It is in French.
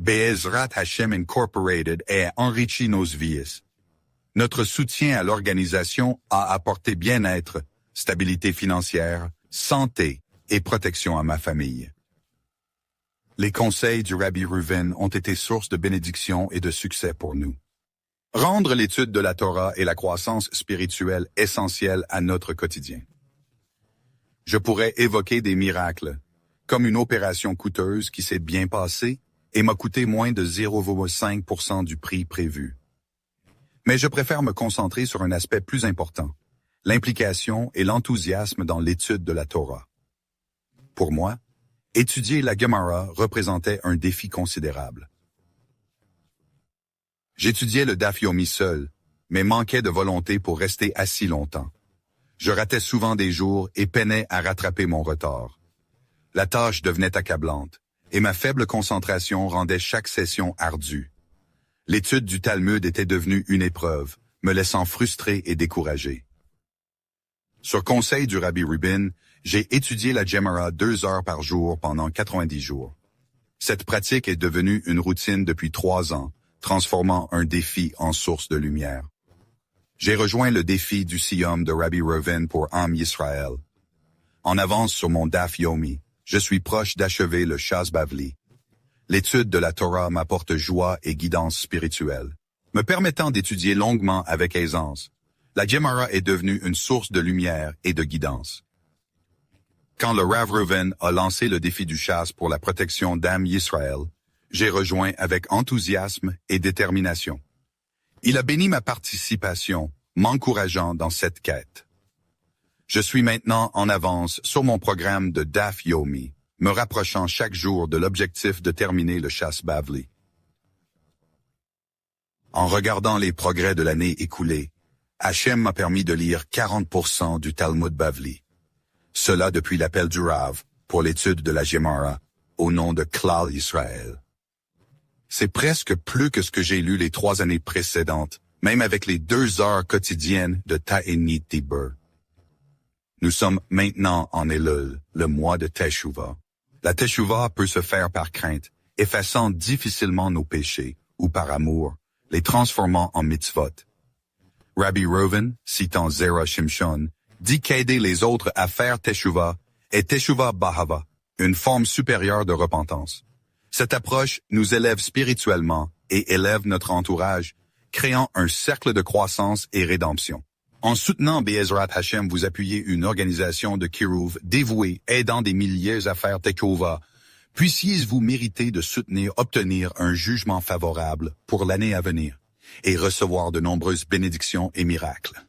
Be'ezrat Hashem Incorporated a enrichi nos vies. Notre soutien à l'organisation a apporté bien-être, stabilité financière, santé et protection à ma famille. Les conseils du Rabbi Reuven ont été source de bénédiction et de succès pour nous. Rendre l'étude de la Torah et la croissance spirituelle essentielle à notre quotidien. Je pourrais évoquer des miracles, comme une opération coûteuse qui s'est bien passée et m'a coûté moins de 0,5% du prix prévu. Mais je préfère me concentrer sur un aspect plus important, l'implication et l'enthousiasme dans l'étude de la Torah. Pour moi, étudier la Gemara représentait un défi considérable. J'étudiais le Daf Yomi seul, mais manquais de volonté pour rester assis longtemps. Je ratais souvent des jours et peinais à rattraper mon retard. La tâche devenait accablante, et ma faible concentration rendait chaque session ardue. L'étude du Talmud était devenue une épreuve, me laissant frustré et découragé. Sur conseil du Rabbi Reuven, j'ai étudié la Gemara 2 heures par jour pendant 90 jours. Cette pratique est devenue une routine depuis 3 ans, transformant un défi en source de lumière. J'ai rejoint le défi du Siyum de Rabbi Reuven pour Am Yisrael. En avance sur mon Daf Yomi, je suis proche d'achever le Shas Bavli. L'étude de la Torah m'apporte joie et guidance spirituelle, me permettant d'étudier longuement avec aisance. La Gemara est devenue une source de lumière et de guidance. Quand le Rav Reuven a lancé le défi du Shas pour la protection d'Am Yisrael, j'ai rejoint avec enthousiasme et détermination. Il a béni ma participation, m'encourageant dans cette quête. Je suis maintenant en avance sur mon programme de Daf Yomi, me rapprochant chaque jour de l'objectif de terminer le Shas Bavli. En regardant les progrès de l'année écoulée, Hachem m'a permis de lire 40% du Talmud Bavli. Cela depuis l'appel du Rav pour l'étude de la Gemara, au nom de Klal Israël. C'est presque plus que ce que j'ai lu les 3 années précédentes, même avec les 2 heures quotidiennes de Ta'enit Dibur. Nous sommes maintenant en Elul, le mois de Teshuvah. La Teshuvah peut se faire par crainte, effaçant difficilement nos péchés, ou par amour, les transformant en mitzvot. Rabbi Reuven, citant Zera Shimshon, dit qu'aider les autres à faire Teshuvah est Teshuvah Bahava, une forme supérieure de repentance. Cette approche nous élève spirituellement et élève notre entourage, créant un cercle de croissance et rédemption. En soutenant Be'ezrat Hashem, vous appuyez une organisation de Kiruv dévouée, aidant des milliers à faire Tekova. Puissiez-vous mériter de obtenir un jugement favorable pour l'année à venir et recevoir de nombreuses bénédictions et miracles.